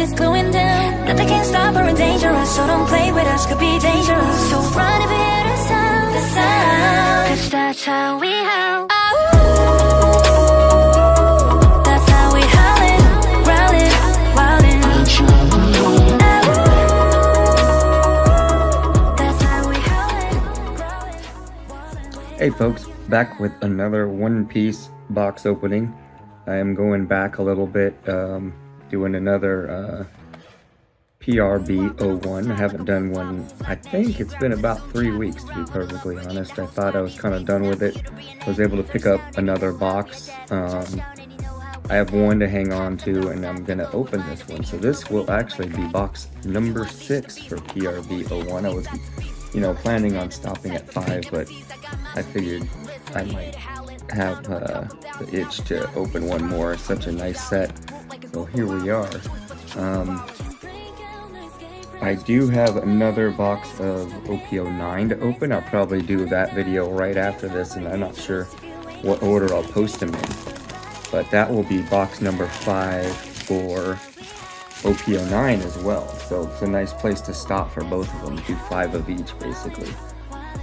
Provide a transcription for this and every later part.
is going down. Nothing can stop or endanger us, so don't play with us, could be dangerous. So run if you hear the sound, cause that's how we howl. That's how we howlin', growlin', wildin'. That's how we howlin', growlin', wildin'. Hey folks, back with another One Piece box opening. I am going back a little bit, doing another PRB01. I haven't done one, I think it's been about 3 weeks, to be perfectly honest. I thought I was kind of done with it. I was able to pick up another box. I have one to hang on to, and I'm going to open this one. So this will actually be box number 6 for PRB01. I was, planning on stopping at 5, but I figured I might have the itch to open one more. Such a nice set. So here we are. I do have another box of OP09 to open. I'll probably do that video right after this, and I'm not sure what order I'll post them in. But that will be box number 5 for OP09 as well. So it's a nice place to stop for both of them. Do 5 of each, basically.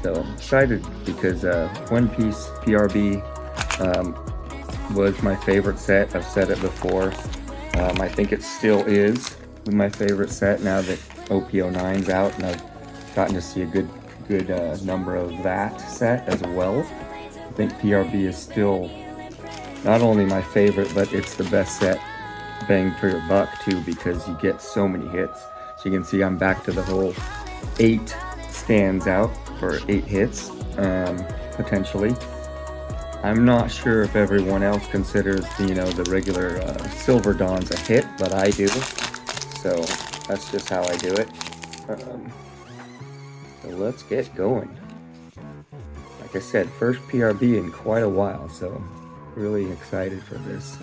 So I'm excited because One Piece PRB was my favorite set. I've said it before. I think it still is my favorite set now that OP09's out, and I've gotten to see a good number of that set as well. I think PRB is still not only my favorite, but it's the best set, bang for your buck too, because you get so many hits. So you can see I'm back to the whole 8 stands out for 8 hits, potentially. I'm not sure if everyone else considers the regular Silver Dawns a hit, but I do. So that's just how I do it. So let's get going. Like I said, first PRB in quite a while, so really excited for this.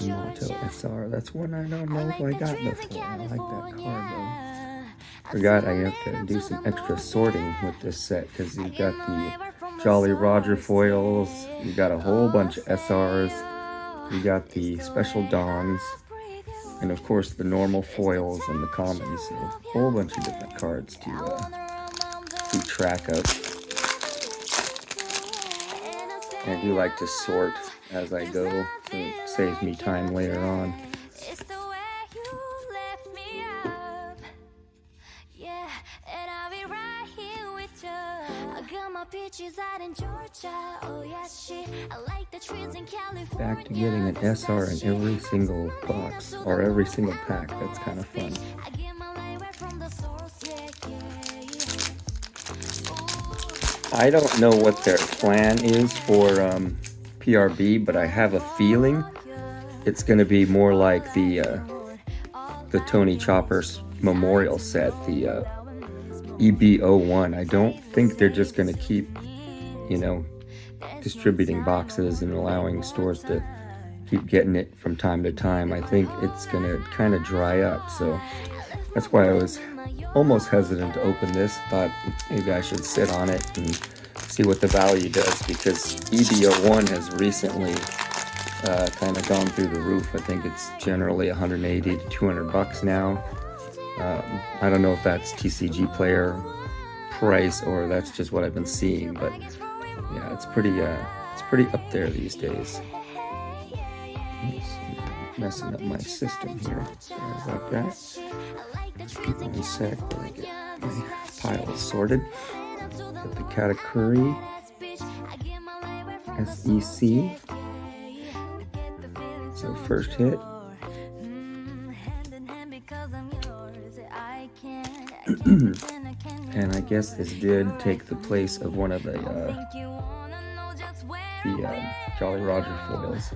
Yamato SR, that's one I don't know if I got before. I like that card though. Forgot I have to do some extra sorting with this set because you've got the Jolly Roger foils, you got a whole bunch of SRs, you got the special Dawns, and of course the normal foils and the commons. So a whole bunch of different cards to keep track of. And I do like to sort as I go, so it saves me time later on. Back to getting an SR in every single box, or every single pack. That's kind of fun. I don't know what their plan is for PRB, but I have a feeling it's going to be more like the Tony Chopper's Memorial set, the EB01. I don't think they're just going to keep, distributing boxes and allowing stores to keep getting it from time to time. I think it's going to kind of dry up, so that's why I was almost hesitant to open this. Thought maybe I should sit on it and see what the value does, because EB01 has recently kind of gone through the roof. I think it's generally 180 to 200 bucks now. I don't know if that's TCG player price or that's just what I've been seeing, but yeah, it's pretty up there these days. Oops, messing up my system here. Sorry about that. One sec while I get my pile sorted. Got the Katakuri SEC. So first hit. And I guess this did take the place of one of the Jolly Roger foils.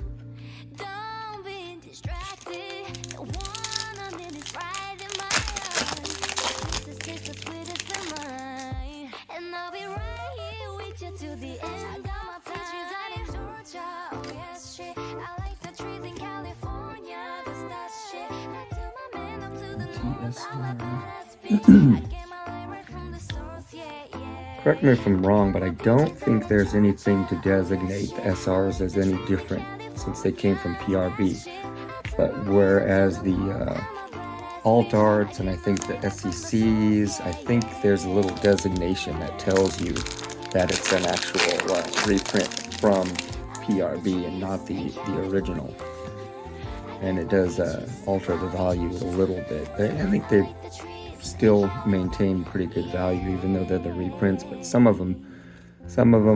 correct me if I'm wrong, but I don't think there's anything to designate the SRs as any different since they came from PRB. But whereas the alt arts and I think the SECs, I think there's a little designation that tells you that it's an actual reprint from PRB and not the original. And it does alter the value a little bit. I think they still maintain pretty good value even though they're the reprints, but some of them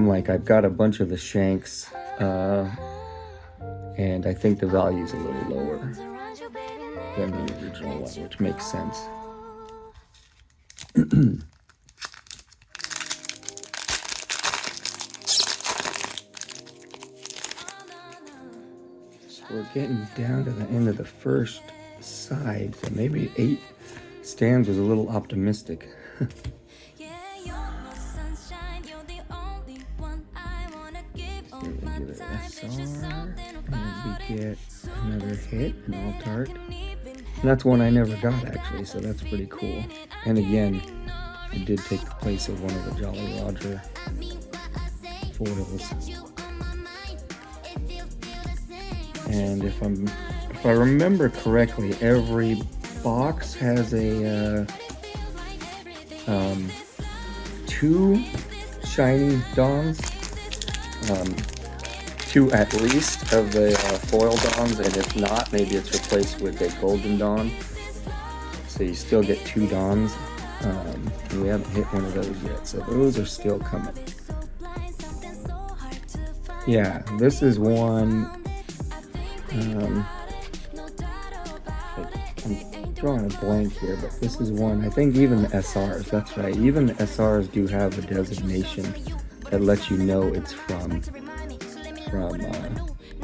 like I've got a bunch of the Shanks and I think the value is a little lower than the original one, which makes sense. So we're getting down to the end of the first side, so maybe 8 stands was a little optimistic. Give it SR, and we get another hit, an alt art. And that's one I never got actually, so that's pretty cool. And again, it did take the place of one of the Jolly Roger foils. And if I remember correctly, every box has a 2 shiny Dons. 2 at least of the foil Dons, and if not, maybe it's replaced with a golden Don. So you still get 2 Dons, and we haven't hit one of those yet, so those are still coming. Yeah, this is one. I'm drawing a blank here, but this is one. I think even the SRs, that's right, even the SRs do have a designation that lets you know it's from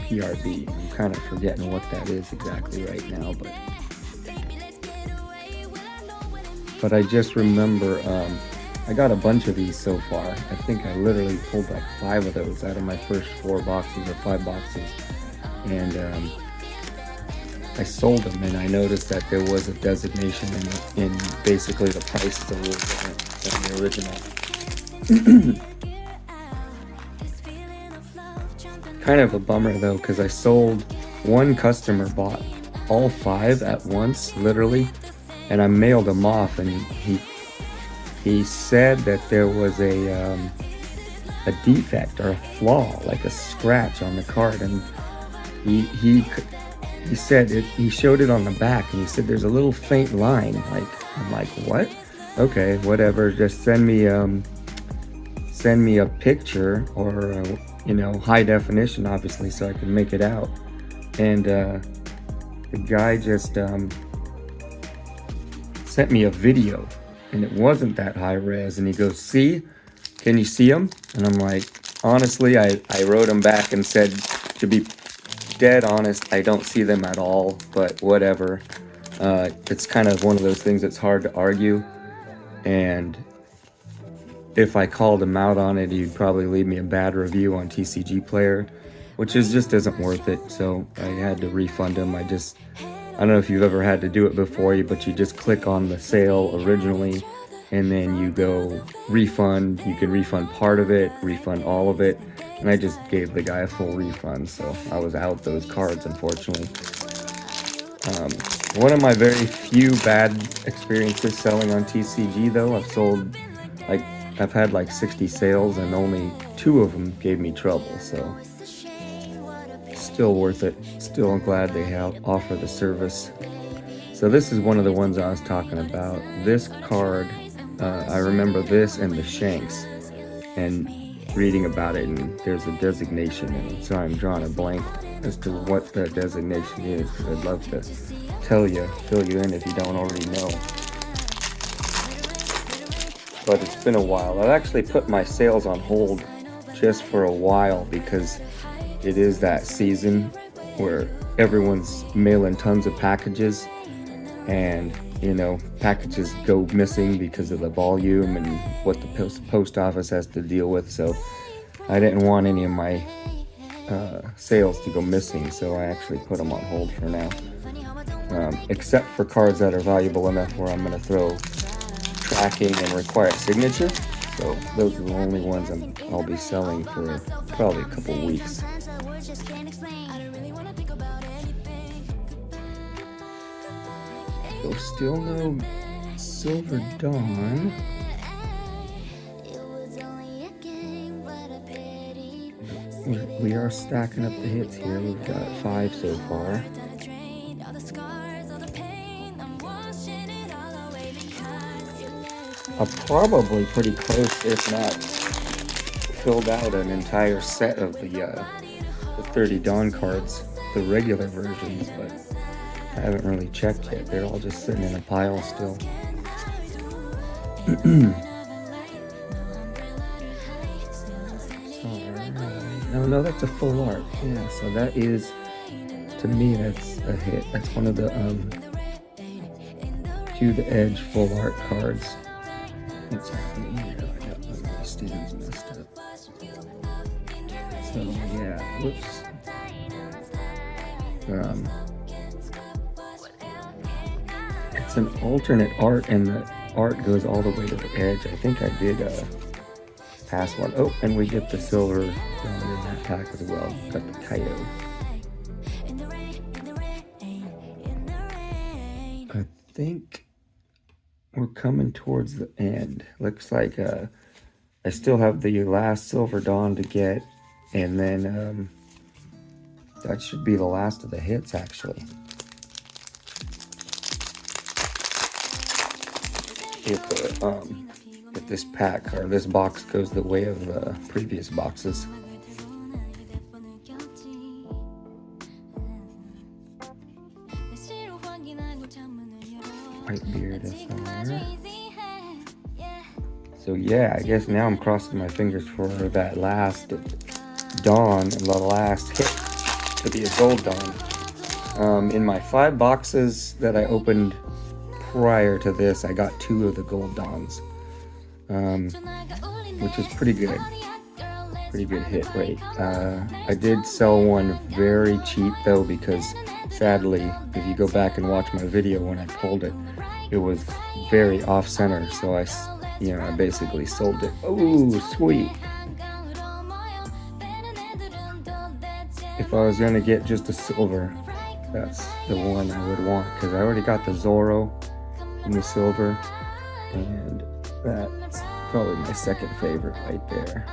PRB. I'm kind of forgetting what that is exactly right now, but I just remember I got a bunch of these so far. I think I literally pulled like 5 of those out of my first 4 boxes or 5 boxes, and I sold them, and I noticed that there was a designation in basically the price is a little different than the original. Kind of a bummer though, because I sold, one customer bought all 5 at once, literally, and I mailed them off, and he said that there was a defect or a flaw, like a scratch on the card, and he said it, he showed it on the back, and he said there's a little faint line. Like, I'm like, what? Okay, whatever, just send me a picture, or you know, high definition obviously, so I can make it out. And the guy just sent me a video, and it wasn't that high res, and he goes, see, can you see them? And I'm like, honestly, I wrote him back and said, to be dead honest, I don't see them at all, but whatever. It's kind of one of those things that's hard to argue, and if I called him out on it, he'd probably leave me a bad review on TCG Player, which just isn't worth it, so I had to refund him. I don't know if you've ever had to do it before, but you just click on the sale originally, and then you go refund. You can refund part of it, refund all of it, and I just gave the guy a full refund, so I was out those cards, unfortunately. One of my very few bad experiences selling on TCG, though, I've had like 60 sales, and only 2 of them gave me trouble, so still worth it. Still glad they offer the service. So this is one of the ones I was talking about. This card, I remember this and the Shanks, and reading about it, and there's a designation, and so I'm drawing a blank as to what the designation is, because I'd love to fill you in if you don't already know. But it's been a while. I've actually put my sales on hold just for a while, because it is that season where everyone's mailing tons of packages, and you know, packages go missing because of the volume and what the post office has to deal with. So I didn't want any of my sales to go missing, so I actually put them on hold for now, except for cards that are valuable enough where I'm going to throw tracking and require signature. So those are the only ones I'll be selling for probably a couple weeks. So still no Silver Dawn. We are stacking up the hits here. We've got 5 so far. I'm probably pretty close, if not filled out an entire set of the 30 Dawn cards, the regular versions, but I haven't really checked yet. They're all just sitting in a pile still. No, that's a full art. Yeah, so that is, to me, that's a hit. That's one of the To the Edge full art cards. It's happening here. I got one of my stands messed up. So yeah, whoops. It's an alternate art, and the art goes all the way to the edge. I think I did pass one. Oh, and we get the silver down in that pack as well. Got the Kaido. I think we're coming towards the end. Looks like I still have the last Silver Dawn to get, and then that should be the last of the hits, actually. If this pack or this box goes the way of the previous boxes. Whitebeard SR. So yeah, I guess now I'm crossing my fingers for that last Dawn and the last hit to be a gold Dawn. In my 5 boxes that I opened prior to this, I got 2 of the gold Dawns, which is pretty good. Pretty good hit rate. I did sell one very cheap though, because sadly, if you go back and watch my video when I pulled it, it was very off center, so I basically sold it. Oh, sweet. If I was gonna get just a silver, that's the one I would want, because I already got the Zoro in the silver, and that's probably my second favorite right there.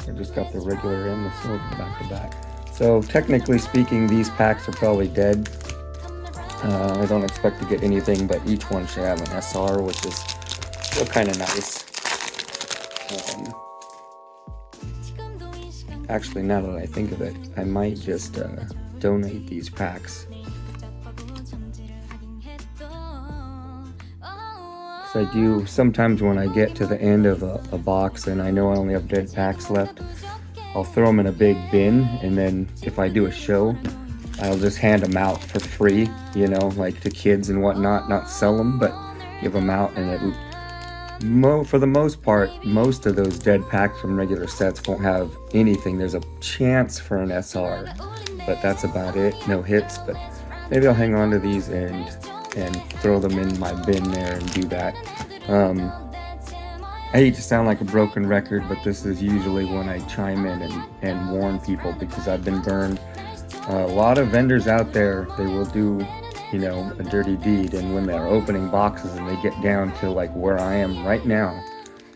I just got the regular and the silver back to back. So technically speaking, these packs are probably dead. I don't expect to get anything, but each one should have an SR, which is still kind of nice. Actually, now that I think of it, I might just donate these packs. So I do, sometimes when I get to the end of a box and I know I only have dead packs left, I'll throw them in a big bin, and then if I do a show, I'll just hand them out for free, like to kids and whatnot, not sell them, but give them out. And for the most part, most of those dead packs from regular sets won't have anything. There's a chance for an SR, but that's about it. No hits, but maybe I'll hang on to these and throw them in my bin there and do that. I hate to sound like a broken record, but this is usually when I chime in and warn people, because I've been burned. A lot of vendors out there, they will do, a dirty deed, and when they're opening boxes and they get down to like where I am right now,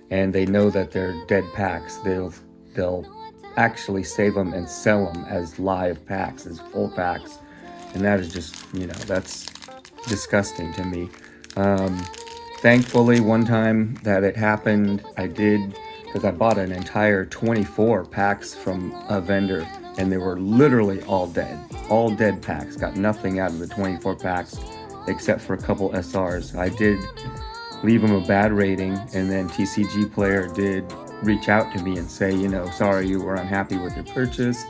and they know that they're dead packs, they'll actually save them and sell them as live packs, as full packs, and that is just, that's disgusting to me. Thankfully, one time that it happened, I did, because I bought an entire 24 packs from a vendor, and they were literally all dead packs. Got nothing out of the 24 packs except for a couple SRs. I did leave them a bad rating, and then TCG Player did reach out to me and say, sorry you were unhappy with your purchase,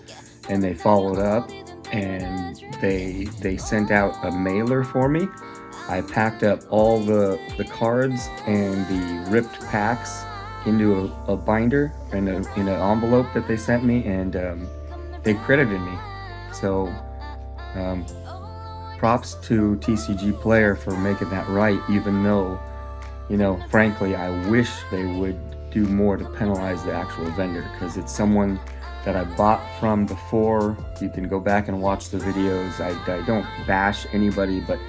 and they followed up, and they sent out a mailer for me. I packed up all the cards and the ripped packs into a binder and in an envelope that they sent me, and they credited me. So props to TCG Player for making that right, even though you know, frankly, I wish they would do more to penalize the actual vendor, because it's someone that I bought from before. You can go back and watch the videos. I don't bash anybody, but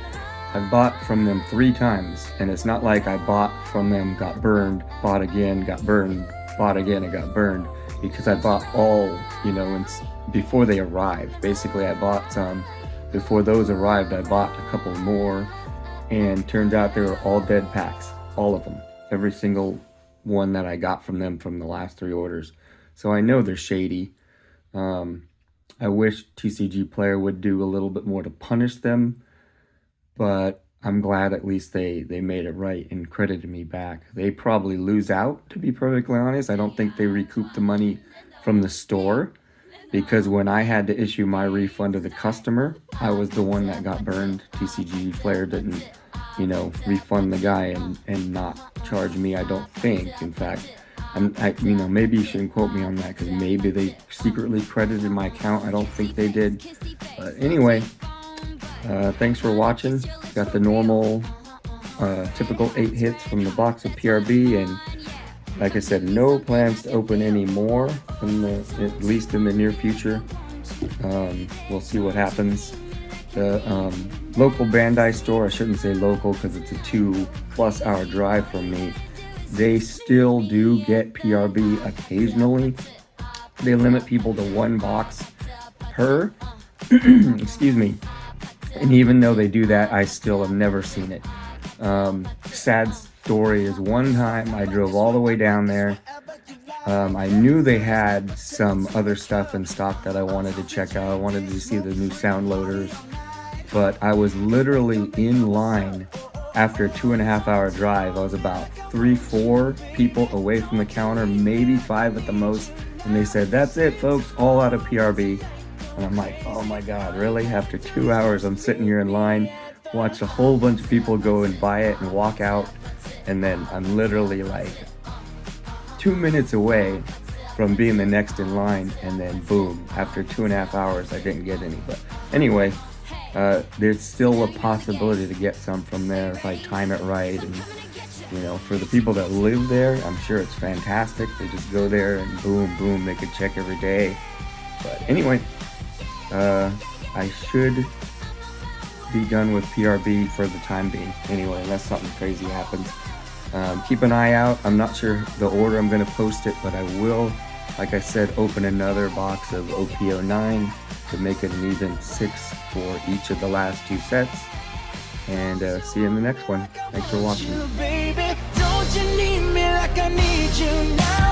I've bought from them 3 times, and it's not like I bought from them, got burned, bought again, got burned, bought again, and got burned, because I bought all, you know, before they arrived. Basically, I bought some. Before those arrived, I bought a couple more, and turns out they were all dead packs. All of them. Every single one that I got from them from the last 3 orders. So I know they're shady. I wish TCG Player would do a little bit more to punish them, but I'm glad at least they made it right and credited me back. They probably lose out, to be perfectly honest. I don't think they recoup the money from the store, because when I had to issue my refund to the customer, I was the one that got burned. TCG Player didn't, you know, refund the guy and not charge me, I don't think. In fact, you know, maybe you shouldn't quote me on that, because maybe they secretly credited my account. I don't think they did. But anyway, thanks for watching. Got the normal, typical 8 hits from the box of PRB, and like I said, no plans to open any more, at least in the near future. We'll see what happens. The local Bandai store, I shouldn't say local because it's a 2+ hour drive from me, they still do get PRB occasionally. They limit people to 1 box per, excuse me. And even though they do that, I still have never seen it. Sad story is, one time I drove all the way down there. I knew they had some other stuff in stock that I wanted to check out. I wanted to see the new sound loaders, but I was literally in line after a 2.5 hour drive. I was about 3-4 people away from the counter, maybe 5 at the most, and they said, "That's it, folks, all out of PRB." And I'm like, oh my God, really? After 2 hours, I'm sitting here in line, watch a whole bunch of people go and buy it and walk out, and then I'm literally like 2 minutes away from being the next in line, and then boom, after 2.5 hours, I didn't get any. But anyway, there's still a possibility to get some from there if I time it right. And, you know, for the people that live there, I'm sure it's fantastic. They just go there and boom, boom, they could check every day. But anyway, I should be done with PRB for the time being. Anyway, unless something crazy happens. Keep an eye out. I'm not sure the order I'm going to post it, but I will, like I said, open another box of OP09 to make it an even 6 for each of the last 2 sets. And see you in the next one. Thanks for watching. Baby, don't you need me like I need you now?